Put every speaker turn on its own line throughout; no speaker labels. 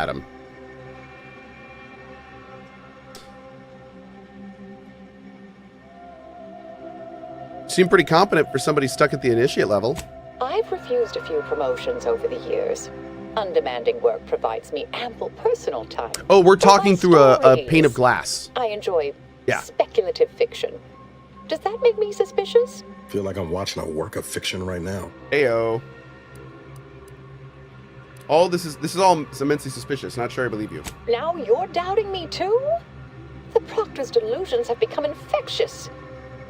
at him. Seem pretty competent for somebody stuck at the initiate level.
I've refused a few promotions over the years. Undemanding work provides me ample personal time.
Oh, we're talking through a pane of glass.
I enjoy
Yeah.
speculative fiction. Does that make me suspicious?
Feel like I'm watching a work of fiction right now.
Heyo. All this is all immensely suspicious. Not sure I believe you.
Now you're doubting me too? The Proctor's delusions have become infectious.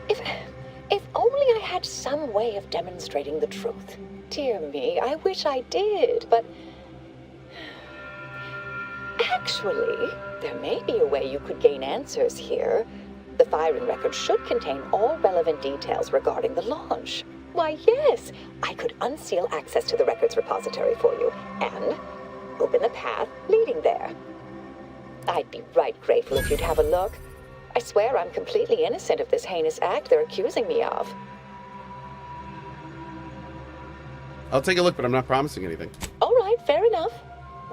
If only I had some way of demonstrating the truth. Dear me, I wish I did, but... Actually, there may be a way you could gain answers here. The firing record should contain all relevant details regarding the launch. Why, yes, I could unseal access to the records repository for you, and open the path leading there. I'd be right grateful if you'd have a look. I swear I'm completely innocent of this heinous act they're accusing me of.
I'll take a look, but I'm not promising anything.
All right, fair enough.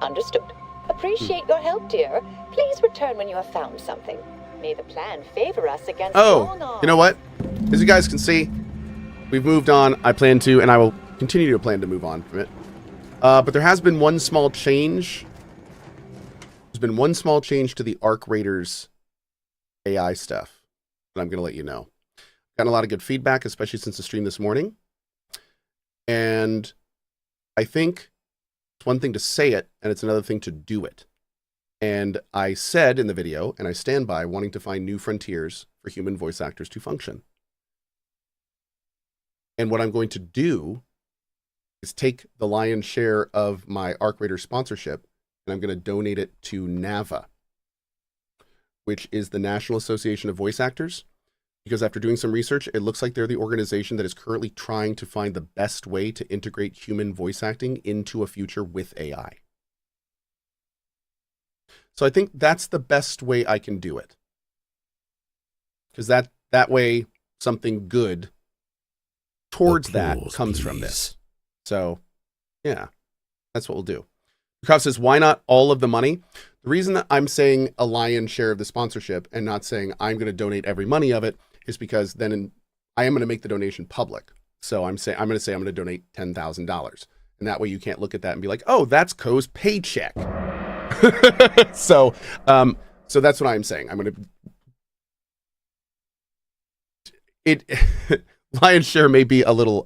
Understood. Appreciate your help, dear. Please return when you have found something. May the plan favor us against long odds.
You know what? As you guys can see, we've moved on. I plan to, and I will continue to plan to move on from it. But there has been one small change. There's been one small change to the Arc Raiders AI stuff that I'm going to let you know. Gotten a lot of good feedback, especially since the stream this morning. And I think it's one thing to say it, and it's another thing to do it. And I said in the video, and I stand by, wanting to find new frontiers for human voice actors to function. And what I'm going to do is take the lion's share of my Arc Raider sponsorship, and I'm going to donate it to NAVA, which is the National Association of Voice Actors, because after doing some research, it looks like they're the organization that is currently trying to find the best way to integrate human voice acting into a future with AI. So I think that's the best way I can do it. Because that way, something good towards that comes from this. So, yeah, that's what we'll do. Krav says, why not all of the money? The reason that I'm saying a lion's share of the sponsorship and not saying I'm going to donate every money of it is because then I am going to make the donation public. So I'm going to donate $10,000. And that way you can't look at that and be like, oh, that's Cohh's paycheck. So that's what I'm saying. I'm going to, lion's share may be a little,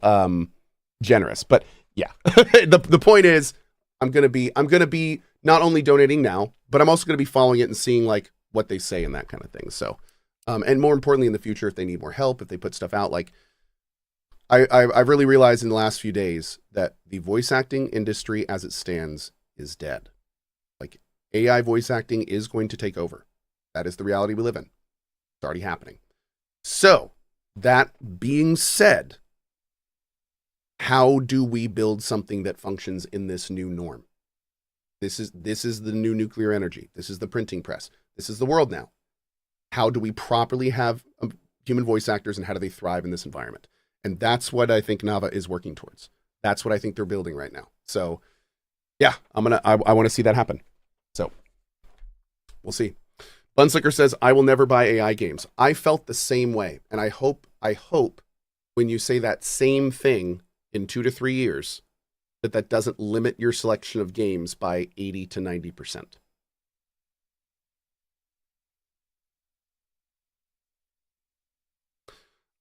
generous, but yeah, the point is I'm going to be not only donating now, but I'm also going to be following it and seeing like what they say and that kind of thing. So, and more importantly in the future, if they need more help, if they put stuff out, like I've really realized in the last few days that the voice acting industry as it stands is dead. Like AI voice acting is going to take over. That is the reality we live in. It's already happening. So that being said, how do we build something that functions in this new norm? This is the new nuclear energy. This is the printing press. This is the world now. How do we properly have human voice actors, and how do they thrive in this environment? And that's what I think Nava is working towards. That's what I think they're building right now. So yeah, I want to see that happen. So we'll see. Bunslicker says, I will never buy AI games. I felt the same way. And I hope when you say that same thing in 2 to 3 years, that doesn't limit your selection of games by 80 to 90%.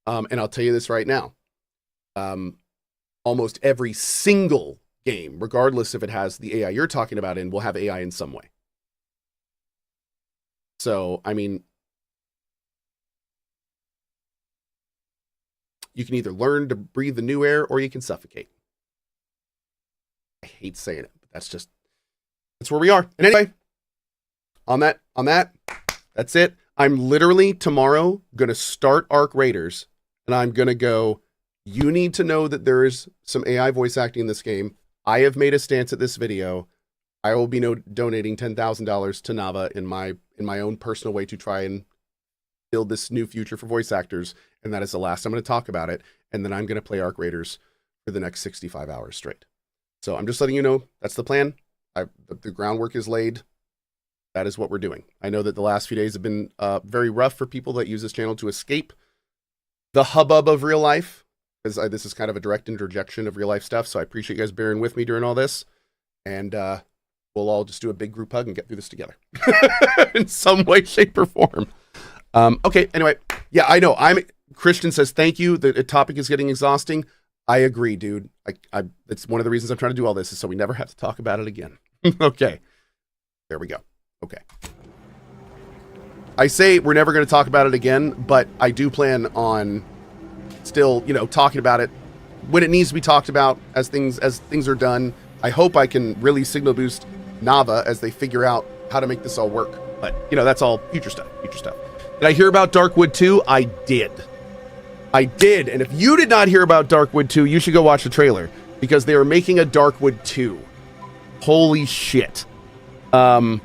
And I'll tell you this right now. Almost every single game, regardless if it has the AI you're talking about in, will have AI in some way. So, I mean, you can either learn to breathe the new air or you can suffocate. I hate saying it, but that's where we are. And anyway, on that, that's it. I'm literally tomorrow going to start Arc Raiders, and I'm going to go, you need to know that there is some AI voice acting in this game. I have made a stance at this video. I will be donating $10,000 to Nava in my own personal way to try and build this new future for voice actors. And that is the last I'm going to talk about it. And then I'm going to play Arc Raiders for the next 65 hours straight. So I'm just letting you know that's the plan. The groundwork is laid. That is what we're doing. I know that the last few days have been very rough for people that use this channel to escape the hubbub of real life, because this is kind of a direct interjection of real life stuff. So I appreciate you guys bearing with me during all this, and we'll all just do a big group hug and get through this together in some way, shape, or form. Okay. Anyway, yeah, I know. Christian says thank you. The topic is getting exhausting. I agree, dude. It's one of the reasons I'm trying to do all this is so we never have to talk about it again. Okay. There we go. Okay. I say we're never going to talk about it again, but I do plan on still, talking about it when it needs to be talked about as things are done. I hope I can really signal boost Nava as they figure out how to make this all work. But, that's all future stuff. Did I hear about Darkwood 2? I did. And if you did not hear about Darkwood 2, you should go watch the trailer, because they are making a Darkwood 2. Holy shit. I'm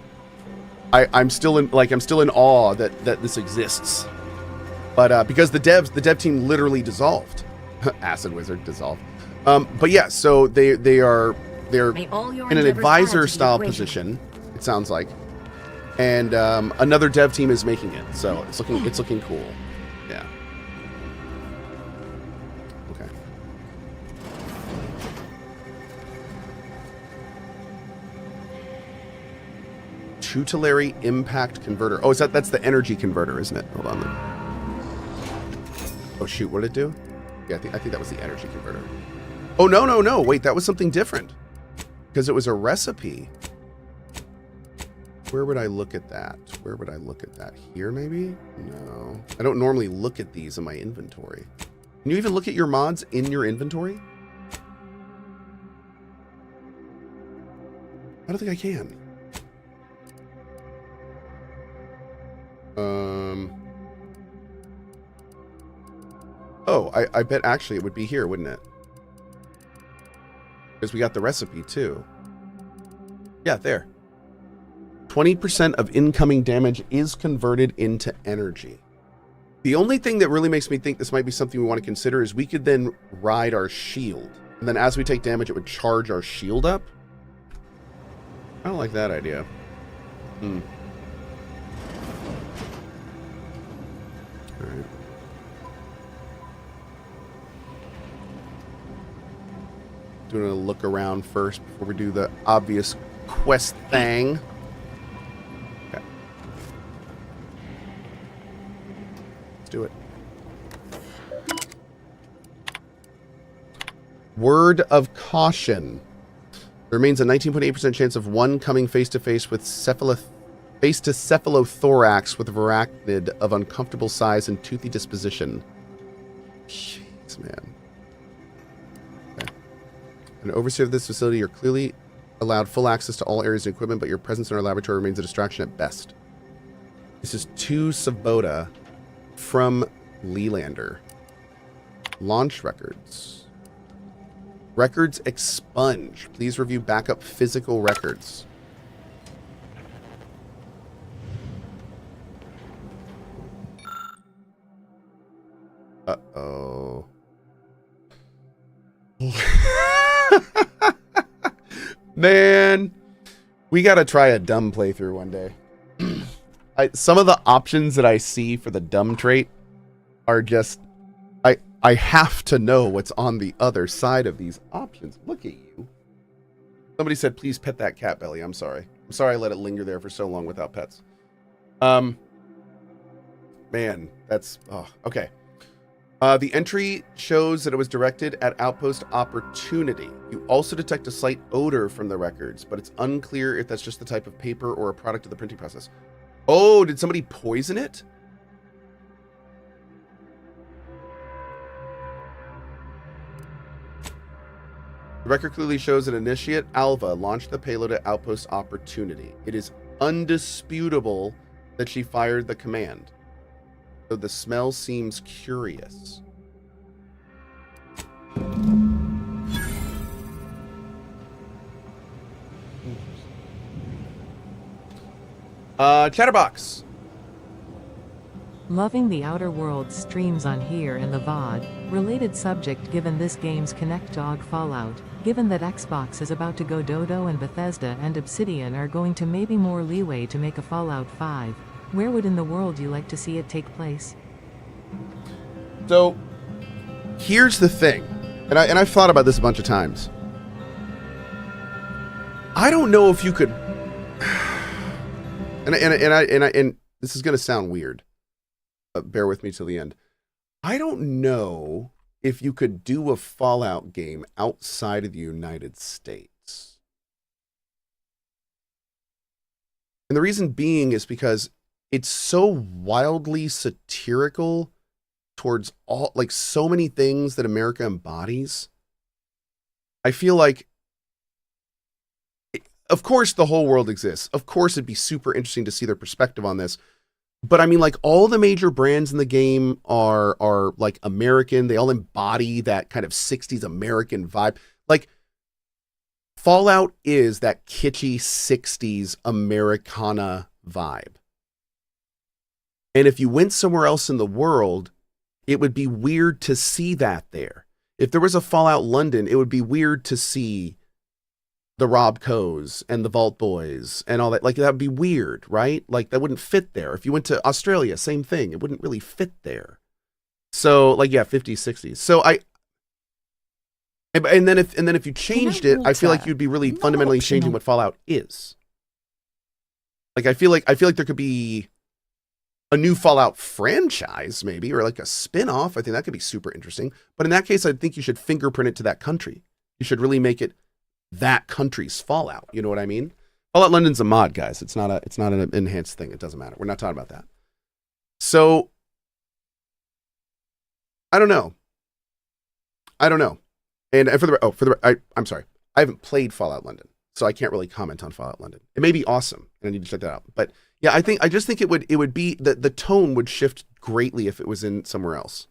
still in awe that this exists. But because the dev team literally dissolved. Acid Wizard dissolved. But yeah, so they're in an advisor style position, it sounds like. And another dev team is making it. So it's looking cool. Yeah. Okay. Tutelary impact converter. Oh, that's the energy converter, isn't it? Hold on. Oh shoot, what did it do? Yeah, I think that was the energy converter. Oh no. Wait, that was something different. Because it was a recipe. Where would I look at that? Here, maybe? No. I don't normally look at these in my inventory. Can you even look at your mods in your inventory? I don't think I can. Oh, I bet actually it would be here, wouldn't it? Because we got the recipe too. Yeah, there. 20% of incoming damage is converted into energy. The only thing that really makes me think this might be something we want to consider is we could then ride our shield. And then as we take damage, it would charge our shield up. I don't like that idea. Alright. Doing a look around first before we do the obvious quest thing. Okay. Let's do it. Word of caution. There remains a 19.8% chance of one coming face to face with cephalothorax with a arachnid of uncomfortable size and toothy disposition. Jeez, man. An overseer of this facility, you're clearly allowed full access to all areas and equipment, but your presence in our laboratory remains a distraction at best. This is to Sabota from Leelander. Launch records. Records expunge. Please review backup physical records. Uh-oh. Man, we gotta try a dumb playthrough one day. Some of the options that I see for the dumb trait are just, I have to know what's on the other side of these options. Look at you. Somebody said, please pet that cat belly. I'm sorry. I'm sorry I let it linger there for so long without pets. Man, that's, oh, okay. The entry shows that it was directed at Outpost Opportunity. You also detect a slight odor from the records, but it's unclear if that's just the type of paper or a product of the printing process. Oh, did somebody poison it? The record clearly shows that Initiate Alva launched the payload at Outpost Opportunity. It is undisputable that she fired the command. So the smell seems curious. Chatterbox.
Loving the Outer Worlds streams on here and the VOD. Related subject given this game's Connect Dog Fallout. Given that Xbox is about to go dodo and Bethesda and Obsidian are going to maybe more leeway to make a Fallout 5. Where would in the world you like to see it take place?
So, here's the thing, and I've thought about this a bunch of times. I don't know if you could, and this is going to sound weird, but bear with me till the end. I don't know if you could do a Fallout game outside of the United States. And the reason being is because it's so wildly satirical towards all, like, so many things that America embodies. I feel like, of course, the whole world exists. Of course, it'd be super interesting to see their perspective on this. But I mean, like, all the major brands in the game are like American. They all embody that kind of 60s American vibe. Like, Fallout is that kitschy 60s Americana vibe. And if you went somewhere else in the world, it would be weird to see that there. If there was a Fallout London, it would be weird to see the Rob Cohhs and the Vault Boys and all that. Like, that would be weird, right? Like, that wouldn't fit there. If you went to Australia, same thing. It wouldn't really fit there. So, like, yeah, 50s, 60s. So and then if you changed it, I feel like you'd be really fundamentally changing what Fallout is. Like, I feel like there could be a new Fallout franchise, maybe, or like a spin-off. I think that could be super interesting. But in that case, I think you should fingerprint it to that country. You should really make it that country's Fallout. You know what I mean? Fallout London's a mod, guys. It's not an enhanced thing. It doesn't matter. We're not talking about that. So, I don't know. And I'm sorry. I haven't played Fallout London, so I can't really comment on Fallout London. It may be awesome, and I need to check that out. But yeah, I just think it would be the tone would shift greatly if it was in somewhere else.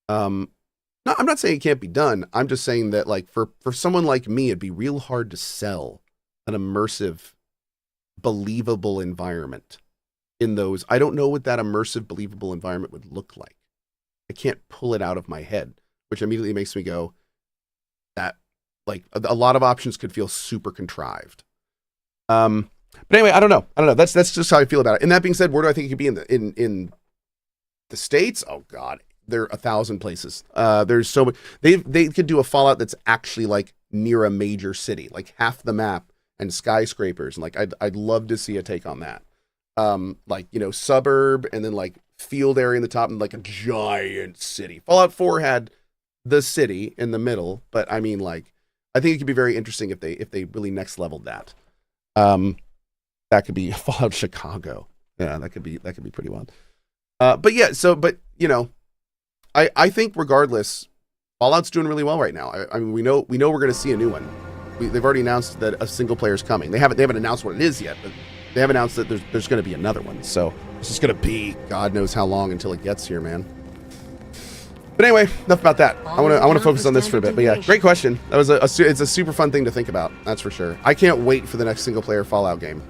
No, I'm not saying it can't be done. I'm just saying that, like, for someone like me, it'd be real hard to sell an immersive, believable environment in those. I don't know what that immersive, believable environment would look like. I can't pull it out of my head, which immediately makes me go, that, like, a lot of options could feel super contrived. But anyway, I don't know. That's just how I feel about it. And that being said, where do I think it could be in the States? Oh God, there are 1,000 places. There's so much. They could do a Fallout that's actually like near a major city, like half the map and skyscrapers. And like, I'd love to see a take on that. Like, you know, suburb and then like field area in the top and like a giant city. Fallout 4 had the city in the middle, but I mean, like, I think it could be very interesting if they really next leveled that. That could be Fallout Chicago. Yeah, that could be pretty wild. But you know, I think regardless, Fallout's doing really well right now. I mean, we know we're going to see a new one. They've already announced that a single player is coming. They haven't announced what it is yet, but they have announced that there's going to be another one. So it's just going to be God knows how long until it gets here, man. But anyway, enough about that. I want to focus on this for a bit. But yeah, great question. That was it's a super fun thing to think about. That's for sure. I can't wait for the next single player Fallout game.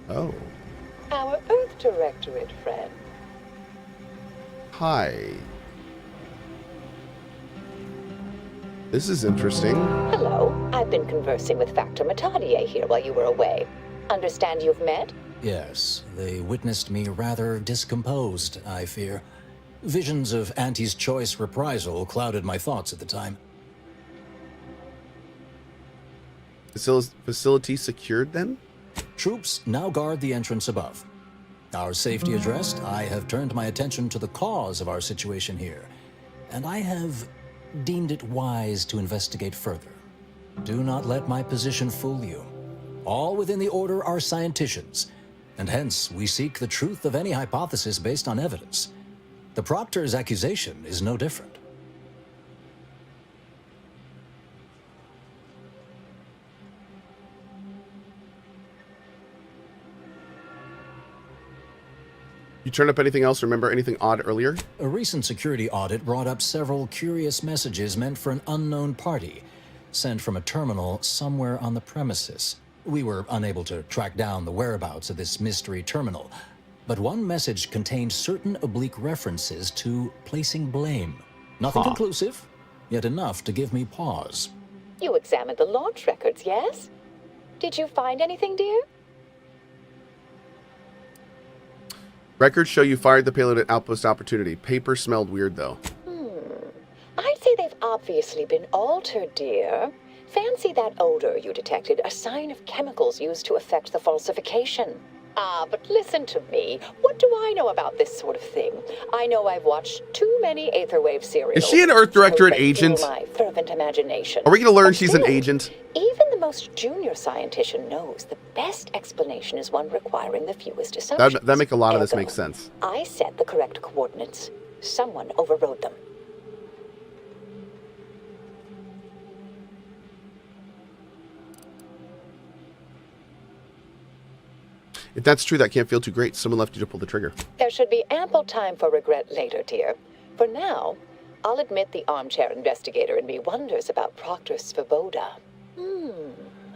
Oh.
Our Earth Directorate friend.
Hi. This is interesting.
Hello. I've been conversing with Factor Métadier here while you were away. Understand you've met?
Yes, they witnessed me rather discomposed, I fear. Visions of Auntie's choice reprisal clouded my thoughts at the time.
Facility secured then?
Troops now guard the entrance above. Our safety addressed, I have turned my attention to the cause of our situation here, and I have deemed it wise to investigate further. Do not let my position fool you. All within the Order are scienticians, and hence we seek the truth of any hypothesis based on evidence. The Proctor's accusation is no different.
You turned up anything else? Remember anything odd earlier?
A recent security audit brought up several curious messages meant for an unknown party, sent from a terminal somewhere on the premises. We were unable to track down the whereabouts of this mystery terminal. but one message contained certain oblique references to placing blame. Nothing
Huh.
conclusive, yet enough to give me pause.
You examined the launch records, yes? Did you find anything, dear?
Records show you fired the payload at Outpost Opportunity. Paper smelled weird, though.
I'd say they've obviously been altered, dear. Fancy that odor you detected, a sign of chemicals used to effect the falsification. Ah, but listen to me. What do I know about this sort of thing? I know I've watched too many Aetherwave serials.
Is she an Earth Directorate
to make
agent?
My fervent imagination.
Are we going to learn
But
she's an
still,
agent?
Even the most junior scientician knows the best explanation is one requiring the fewest assumptions.
That make a lot of this
Ergo,
makes sense.
I set the correct coordinates. Someone overrode them.
If that's true, that can't feel too great. Someone left you to pull the trigger.
There should be ample time for regret later, dear. For now, I'll admit the armchair investigator in me wonders about Proctor Svoboda.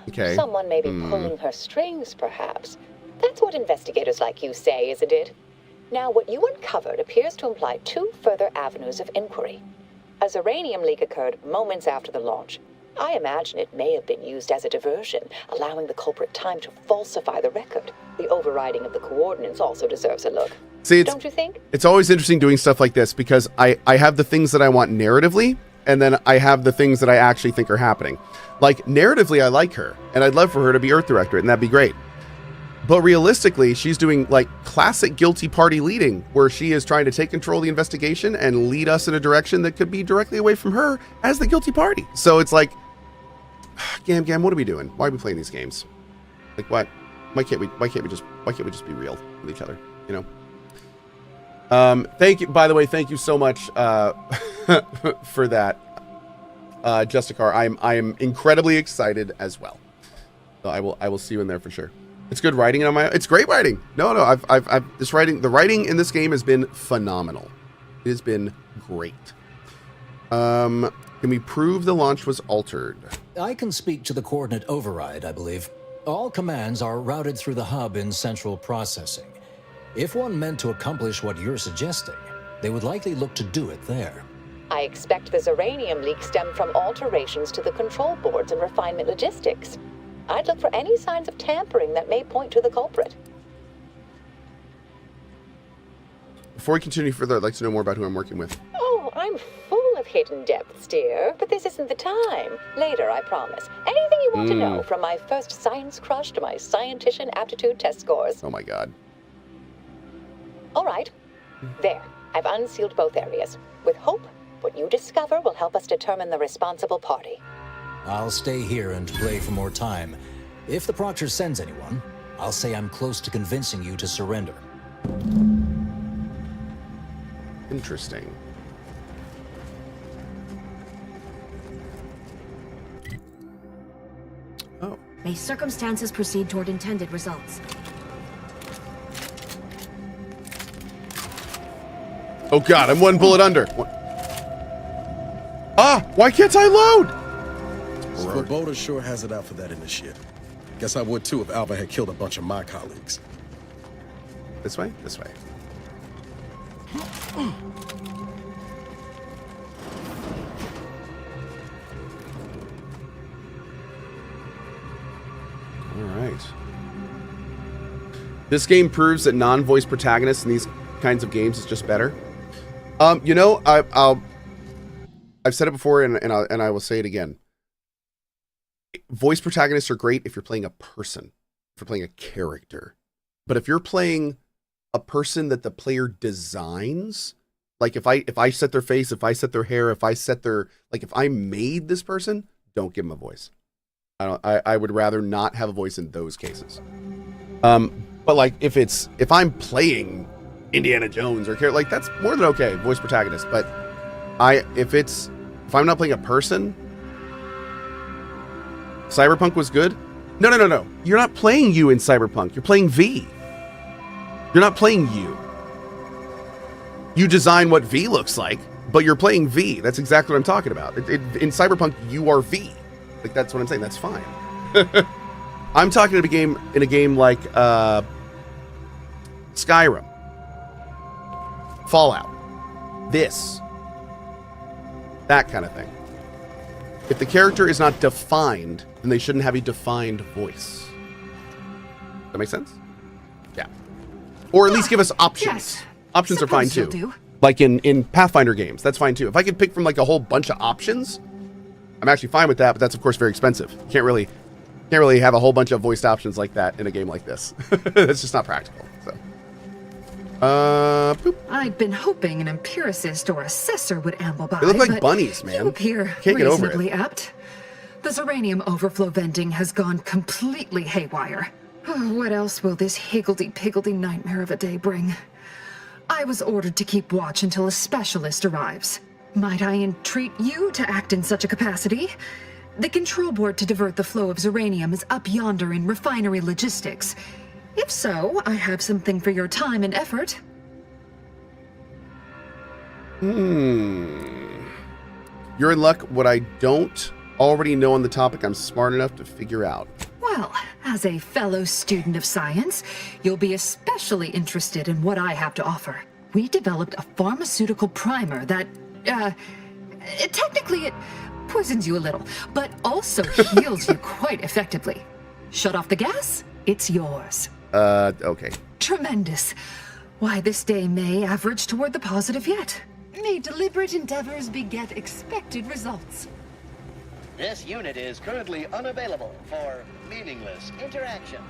Okay.
Someone may be pulling her strings, perhaps. That's what investigators like you say, isn't it? Now, what you uncovered appears to imply two further avenues of inquiry. A Zeranium leak occurred moments after the launch. I imagine it may have been used as a diversion, allowing the culprit time to falsify the record. The overriding of the coordinates also deserves a look.
See,
Don't you think?
it's always interesting doing stuff like this because I have the things that I want narratively, and then I have the things that I actually think are happening. Like, narratively, I like her, and I'd love for her to be Earth Directorate, and that'd be great. But realistically, she's doing, like, classic guilty party leading, where she is trying to take control of the investigation and lead us in a direction that could be directly away from her as the guilty party. So it's like, Gam, what are we doing? Why are we playing these games? Like, what? Why can't we just be real with each other, you know? Thank you, by the way, thank you so much for that, Justicar. I am incredibly excited as well. So I will see you in there for sure. It's good writing on my. It's great writing. No, I've this writing. The writing in this game has been phenomenal. It has been great. Can we prove the launch was altered?
I can speak to the coordinate override, I believe. All commands are routed through the hub in central processing. If one meant to accomplish what you're suggesting, they would likely look to do it there.
I expect the Zeranium leak stemmed from alterations to the control boards and refinement logistics. I'd look for any signs of tampering that may point to the culprit.
Before we continue further, I'd like to know more about who I'm working with.
Oh, I'm full of hidden depths, dear, but this isn't the time. Later, I promise. Anything you want to know, from my first science crush to my scientician aptitude test scores.
Oh my god.
All right. There. I've unsealed both areas. With hope, what you discover will help us determine the responsible party.
I'll stay here and play for more time. If the Proctor sends anyone, I'll say I'm close to convincing you to surrender.
Interesting. Oh.
May circumstances proceed toward intended results.
Oh god, I'm one bullet under. Ah, why can't I load?
Svoboda sure has it out for that initiate. Guess I would too if Alva had killed a bunch of my colleagues.
This way? This way. All right. This game proves that non-voice protagonists in these kinds of games is just better. You know, I've said it before, and I will say it again. Voice protagonists are great if you're playing a person, if you're playing a character. But if you're playing a person that the player designs, like if I set their face, if I set their hair, if I set their, like if I made this person, don't give them a voice. I would rather not have a voice in those cases. But like if I'm playing Indiana Jones or like that's more than okay, voice protagonist. But if I'm not playing a person, Cyberpunk was good. No. You're not playing you in Cyberpunk. You're playing V. You're not playing you. You design what V looks like, but you're playing V. That's exactly what I'm talking about. In Cyberpunk, you are V. Like that's what I'm saying. That's fine. I'm talking in a game like Skyrim. Fallout. This. That kind of thing. If the character is not defined, then they shouldn't have a defined voice. That make sense? Yeah. Or at least give us options.
Yes.
Options are fine
Suppose
too.
you'll do.
Like in Pathfinder games, that's fine too. If I could pick from like a whole bunch of options, I'm actually fine with that, but that's of course very expensive. Can't really have a whole bunch of voiced options like that in a game like this. That's just not practical. So boop.
I'd been hoping an empiricist or assessor would amble by.
They look like
but
bunnies, man.
You appear
Can't get over it.
reasonably apt. The Zeranium overflow vending has gone completely haywire. What else will this higgledy-piggledy nightmare of a day bring? I was ordered to keep watch until a specialist arrives. Might I entreat you to act in such a capacity? The control board to divert the flow of Zeranium is up yonder in Refinery logistics. If so, I have something for your time and effort.
You're in luck. What I don't already know on the topic, I'm smart enough to figure out.
Well, as a fellow student of science, you'll be especially interested in what I have to offer. We developed a pharmaceutical primer that, technically it poisons you a little, but also heals you quite effectively. Shut off the gas, it's yours.
Okay.
Tremendous. Why, this day may average toward the positive yet. May deliberate endeavors beget expected results.
This unit is currently unavailable for meaningless interaction.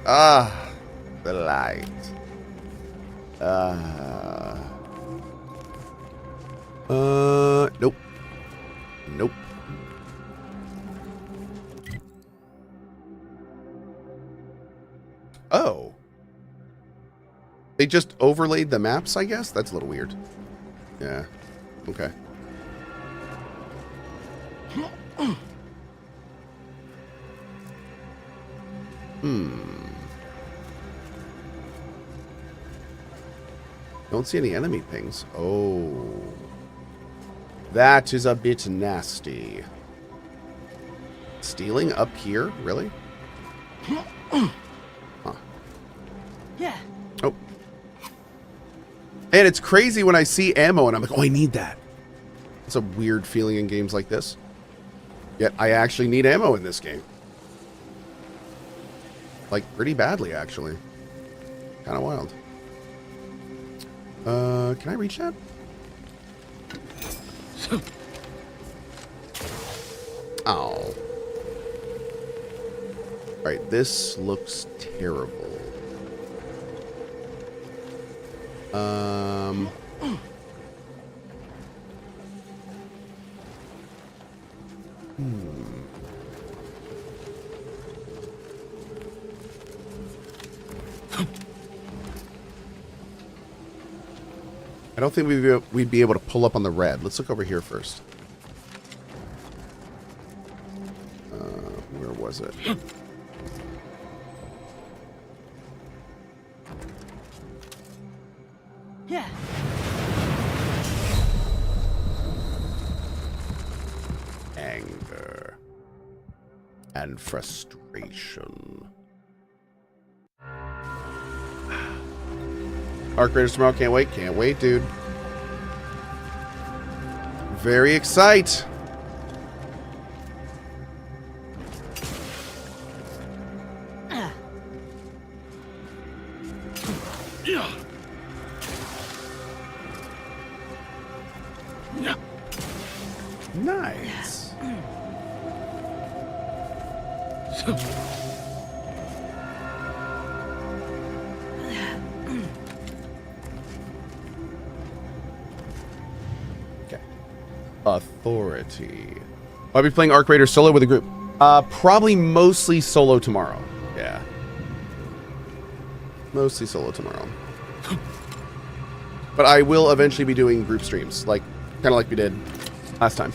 Ah, the light. Nope. Nope. Oh. They just overlaid the maps, I guess? That's a little weird. Yeah. Okay. Don't see any enemy pings. Oh. That is a bit nasty. Stealing up here? Really? Huh.
Yeah.
Oh. And it's crazy when I see ammo and I'm like, oh, I need that. It's a weird feeling in games like this. Yet I actually need ammo in this game. Like, pretty badly, actually. Kind of wild. Can I reach that? Oh. Alright, this looks terrible. I don't think we'd be able to pull up on the red. Let's look over here first. Where was it?
Yeah.
Anger and frustration. Arc Raiders tomorrow. Can't wait. Can't wait, dude. Very excited. Nice. Okay. Authority. I'll be playing Arc Raider solo with a group. Probably mostly solo tomorrow. Yeah. Mostly solo tomorrow. But I will eventually be doing group streams, like kind of like we did last time.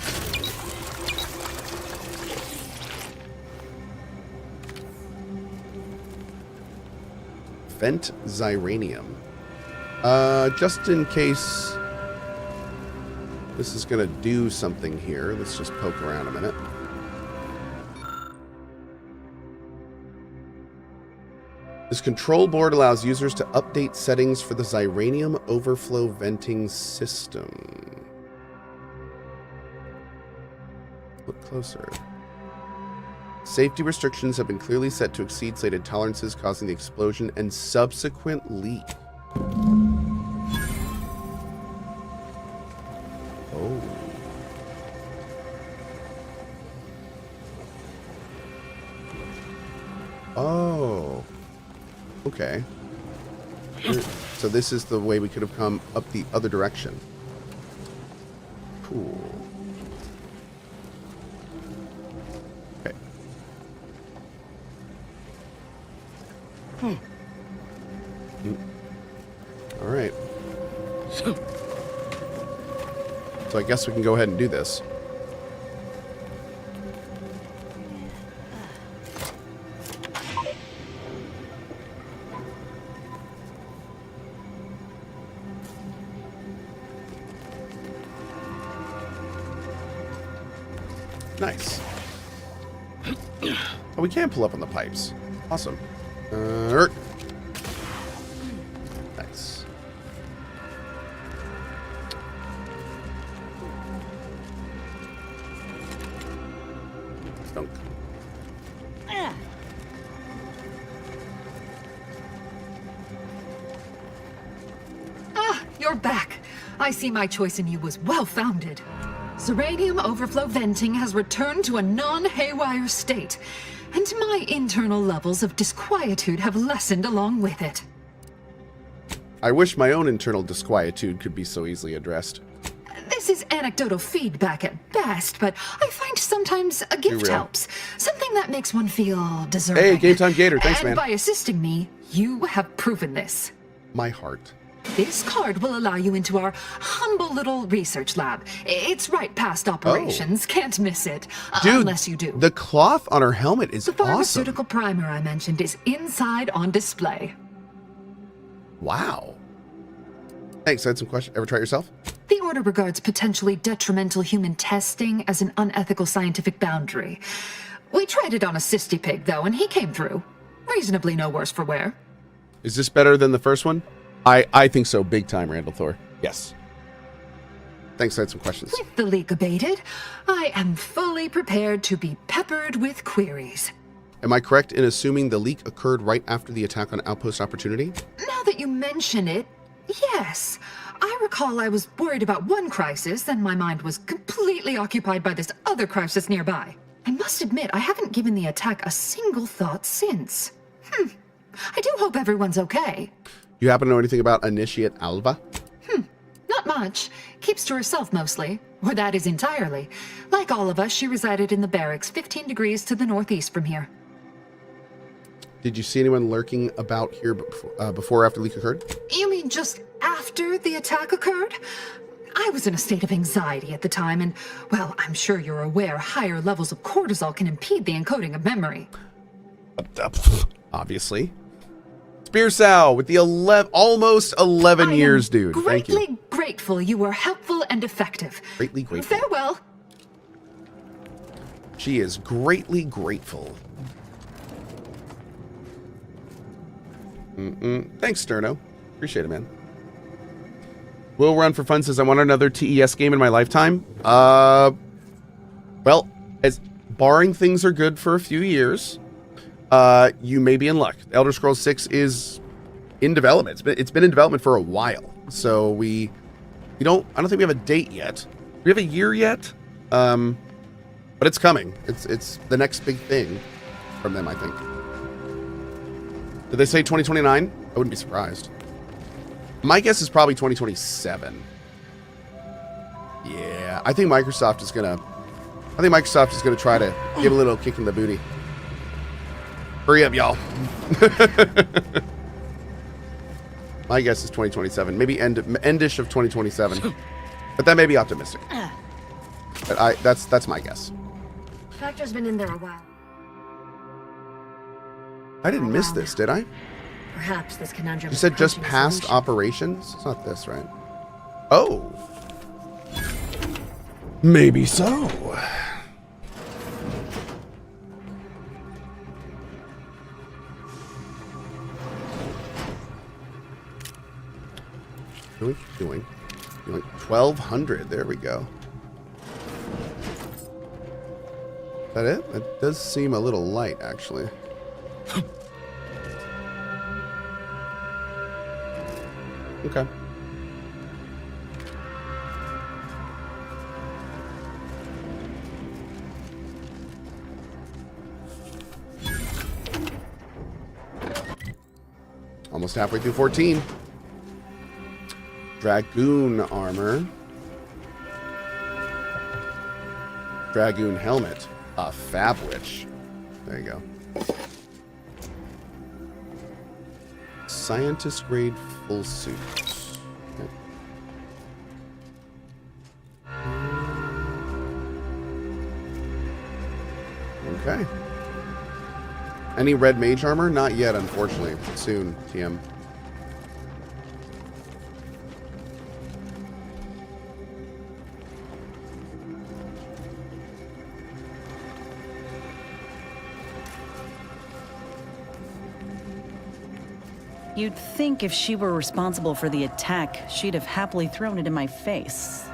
Vent Zyranium. Just in case this is gonna do something here, let's just poke around a minute. This control board allows users to update settings for the Xyranium overflow venting system. Look closer. Safety restrictions have been clearly set to exceed slated tolerances, causing the explosion and subsequent leak. Oh. Oh. Okay. So this is the way we could have come up the other direction. Cool. Okay. All right. So I guess we can go ahead and do this. Nice. Oh, we can pull up on the pipes. Awesome. Nice. Stunk.
Ah, you're back. I see my choice in you was well-founded. Xyranium overflow venting has returned to a non-haywire state, and my internal levels of disquietude have lessened along with it.
I wish my own internal disquietude could be so easily addressed.
This is anecdotal feedback at best, but I find sometimes a gift helps. Something that makes one feel deserving.
Hey, Game Time Gator, thanks, man.
And by assisting me, you have proven this.
My heart.
This card will allow you into our humble little research lab. It's right past operations. Can't miss it.
Dude,
unless you do.
The cloth on her helmet is
The
awesome.
pharmaceutical primer I mentioned is inside on display.
Wow. Thanks. I had some questions. Ever try it yourself?
The Order regards potentially detrimental human testing as an unethical scientific boundary. We tried it on a cysty pig, though, and he came through. Reasonably no worse for wear.
Is this better than the first one? I think so. Big time, Randall Thor. Yes. Thanks. I had some questions.
With the leak abated, I am fully prepared to be peppered with queries.
Am I correct in assuming the leak occurred right after the attack on Outpost Opportunity?
Now that you mention it, yes. I recall I was worried about one crisis, and my mind was completely occupied by this other crisis nearby. I must admit, I haven't given the attack a single thought since. I do hope everyone's okay.
You happen to know anything about Initiate Alva?
Not much. Keeps to herself mostly. Or that is entirely. Like all of us, she resided in the barracks 15 degrees to the northeast from here.
Did you see anyone lurking about here before or after the leak occurred?
You mean just after the attack occurred? I was in a state of anxiety at the time, and, well, I'm sure you're aware higher levels of cortisol can impede the encoding of memory.
Obviously. Spear Sal with the almost 11 years, dude. Thank you.
Greatly grateful you were helpful and effective.
Greatly grateful.
Farewell.
She is greatly grateful. Thanks, Sterno. Appreciate it, man. Will Run for Fun says, I want another TES game in my lifetime. Well, as barring things are good for a few years, you may be in luck. Elder Scrolls 6 is in development. It's been in development for a while. So I don't think we have a date yet. We have a year yet. But it's coming. It's the next big thing from them, I think. Did they say 2029? I wouldn't be surprised. My guess is probably 2027. Yeah, I think Microsoft is gonna try to give a little kick in the booty. Hurry up, y'all. My guess is 2027, maybe endish of 2027, but that may be optimistic. But that's my guess.
Factor's been in there a while.
I didn't miss this, did I?
Perhaps this conundrum.
You said just past operations? It's not this, right? Oh. Maybe so. Doing 1200. There we go. Is that it? That does seem a little light, actually. Okay. Almost halfway through 14. Dragoon armor. Dragoon helmet. A fab witch. There you go. Scientist grade full suit. Okay. Any red mage armor? Not yet, unfortunately. Soon, TM.
You'd think if she were responsible for the attack, she'd have happily thrown it in my face.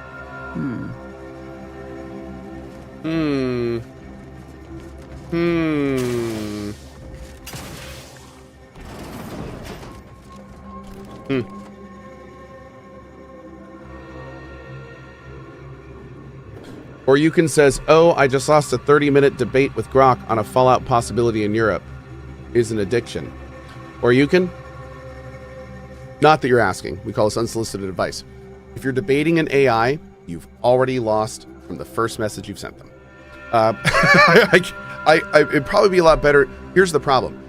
Or Yukon says, oh, I just lost a 30-minute debate with Grok on a Fallout possibility in Europe. Is an addiction. Or Yukon? Not that you're asking. We call this unsolicited advice. If you're debating an AI, you've already lost from the first message you've sent them. It'd probably be a lot better. Here's the problem.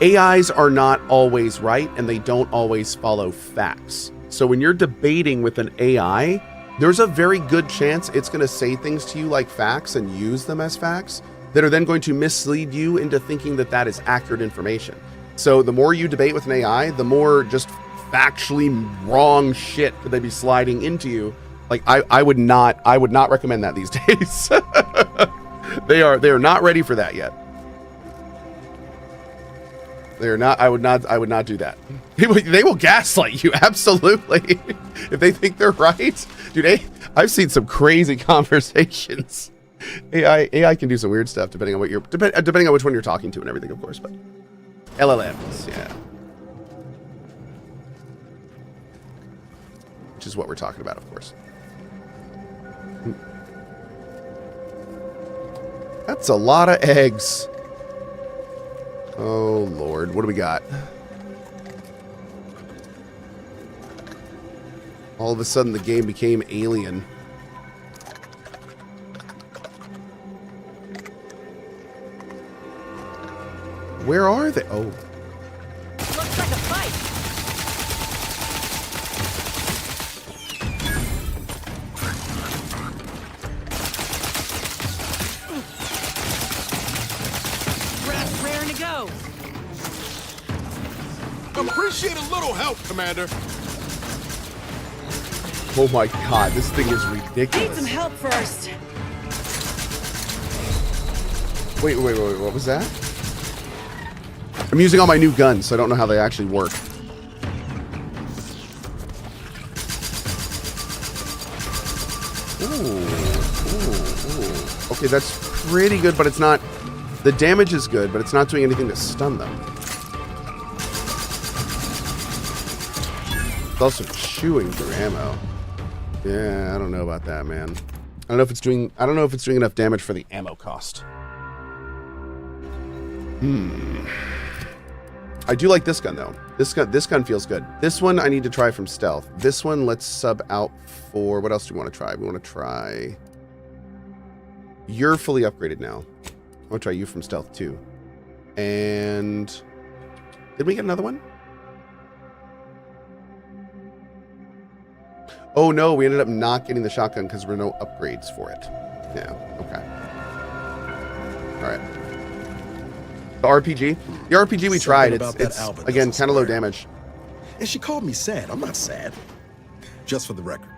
AIs are not always right, and they don't always follow facts. So when you're debating with an AI, there's a very good chance it's going to say things to you like facts and use them as facts that are then going to mislead you into thinking that that is accurate information. So the more you debate with an AI, the more just factually wrong shit could they be sliding into you. Like I would not recommend that these days. They are not ready for that yet. They're not. I would not do that. They will gaslight you, absolutely. If they think they're right, dude. I've seen some crazy conversations. AI can do some weird stuff depending on what you're depending on which one you're talking to and everything, of course. But LLMs, yeah, which is what we're talking about, of course. That's a lot of eggs. Oh, Lord. What do we got? All of a sudden, the game became alien. Where are they? Oh.
Looks like a fight. Raring to go.
Appreciate a little help, Commander.
Oh my God, this thing is
Need
ridiculous.
some help first.
Wait, what was that? I'm using all my new guns, so I don't know how they actually work. Ooh. Okay, that's pretty good, but it's not... The damage is good, but it's not doing anything to stun them. It's also chewing through ammo. Yeah, I don't know about that, man. I don't know if it's doing enough damage for the ammo cost. I do like this gun though. This gun feels good. This one I need to try from stealth. This one let's sub out for, what else do we want to try? We want to try, you're fully upgraded now. I want to try you from stealth too. And did we get another one? Oh no, we ended up not getting the shotgun because there were no upgrades for it. Yeah, okay. All right. The RPG we tried, it's again, kind of low damage.
And she called me sad. I'm not sad. Just for the record.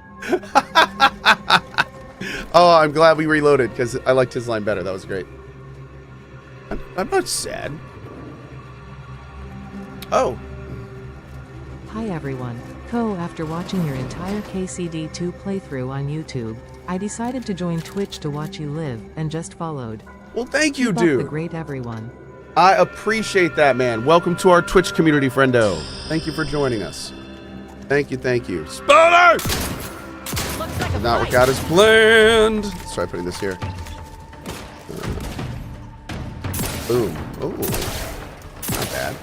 Oh, I'm glad we reloaded because I liked his line better. That was great. I'm not sad. Oh.
Hi everyone. Cohh, after watching your entire KCD2 playthrough on YouTube, I decided to join Twitch to watch you live, and just followed.
Well, thank you,
Keep up
dude.
the great everyone.
I appreciate that, man. Welcome to our Twitch community, friendo. Thank you for joining us. Thank you, thank you. Spoiler! Did not work out as planned. Let's try putting this here. Boom. Oh, not bad.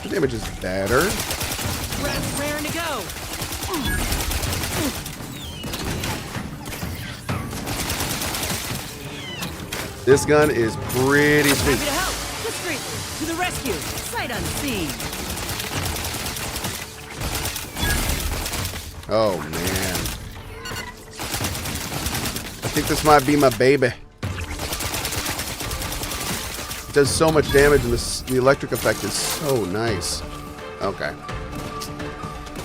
The damage is better.
Raring to go.
This gun is pretty sweet.
Happy to help. Discreetly. To the rescue. Sight unseen.
Oh, man. I think this might be my baby. It does so much damage, and the electric effect is so nice. Okay.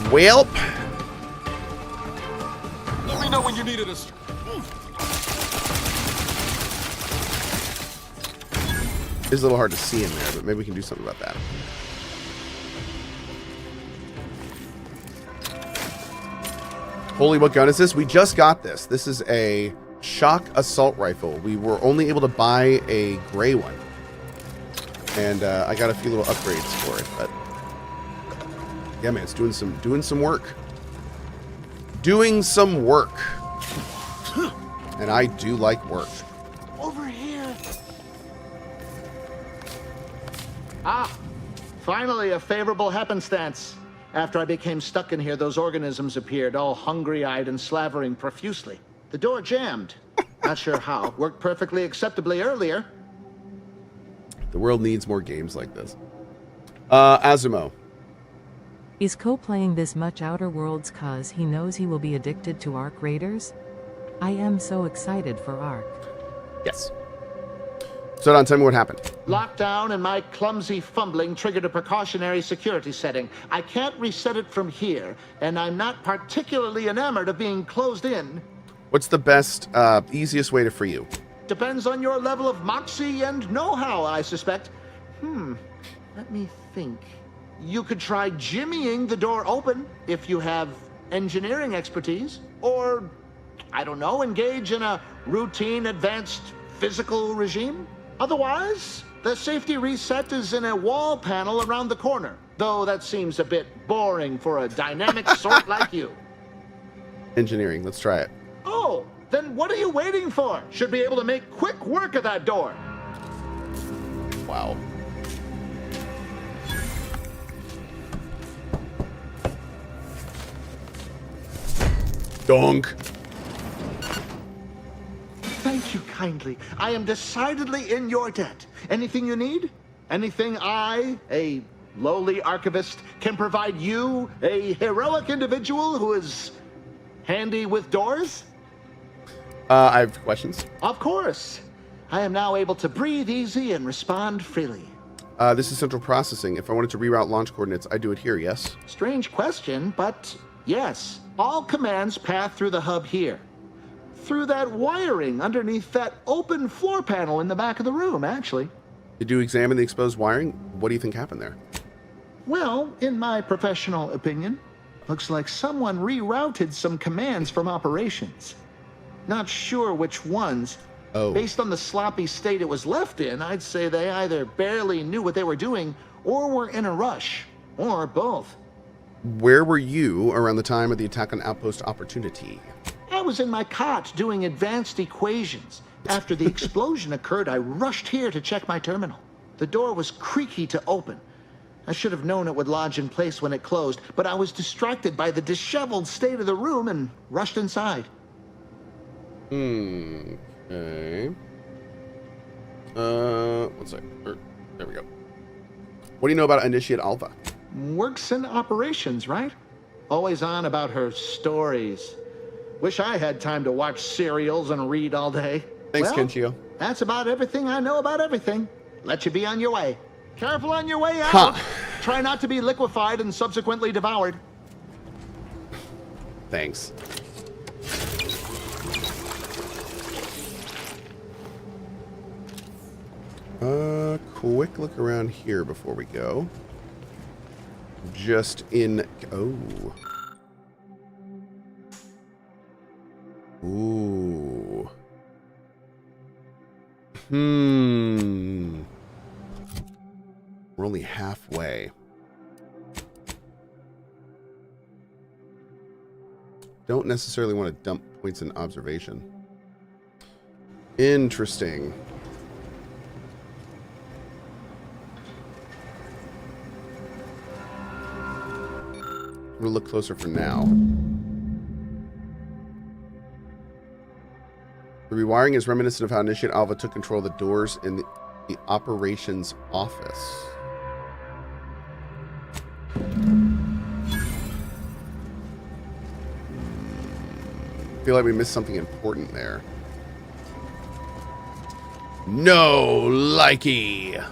Welp.
Let me know when you needed us.
It's a little hard to see in there, but maybe we can do something about that. Holy, what gun is this? We just got this. This is a shock assault rifle. We were only able to buy a gray one. And I got a few little upgrades for it, but yeah, man, it's doing some work. Doing some work. And I do like work.
Over here. Ah, finally a favorable happenstance. After I became stuck in here, those organisms appeared, all hungry-eyed and slavering profusely. The door jammed. Not sure how. Worked perfectly acceptably earlier.
The world needs more games like this. Azumo.
Is Cohh playing this much Outer Worlds cause he knows he will be addicted to Ark Raiders? I am so excited for Ark.
Yes. So Don, tell me what happened.
Lockdown and my clumsy fumbling triggered a precautionary security setting. I can't reset it from here, and I'm not particularly enamored of being closed in.
What's the best, easiest way to free you?
Depends on your level of moxie and know-how, I suspect. Let me think. You could try jimmying the door open if you have engineering expertise. Or, I don't know, engage in a routine advanced physical regime. Otherwise, the safety reset is in a wall panel around the corner. Though that seems a bit boring for a dynamic sort like you.
Engineering, let's try it.
Oh, then what are you waiting for? Should be able to make quick work of that door.
Wow. Donk.
Thank you kindly. I am decidedly in your debt. Anything you need? Anything I, a lowly archivist, can provide you, a heroic individual who is handy with doors?
I have questions.
Of course. I am now able to breathe easy and respond freely.
This is central processing. If I wanted to reroute launch coordinates, I do it here, yes?
Strange question, but yes. All commands pass through the hub here. Through that wiring underneath that open floor panel in the back of the room, actually.
Did you examine the exposed wiring? What do you think happened there?
Well, in my professional opinion, looks like someone rerouted some commands from operations. Not sure which ones.
Oh.
Based on the sloppy state it was left in, I'd say they either barely knew what they were doing or were in a rush, or both.
Where were you around the time of the attack on Outpost Opportunity?
I was in my cot doing advanced equations. After the explosion occurred, I rushed here to check my terminal. The door was creaky to open. I should have known it would lodge in place when it closed, but I was distracted by the disheveled state of the room and rushed inside.
Okay. One sec. There we go. What do you know about Initiate Alva?
Works in operations, right? Always on about her stories. Wish I had time to watch serials and read all day.
Thanks,
Well,
Kenchio.
That's about everything I know about everything. Let you be on your way. Careful on your way out.
Huh.
Try not to be liquefied and subsequently devoured.
Thanks. Quick look around here before we go. just in... Oh. Ooh. We're only halfway. Don't necessarily want to dump points in observation. Interesting. We'll look closer for now. The rewiring is reminiscent of how Initiate Alva took control of the doors in the operations office. I feel like we missed something important there. No likey.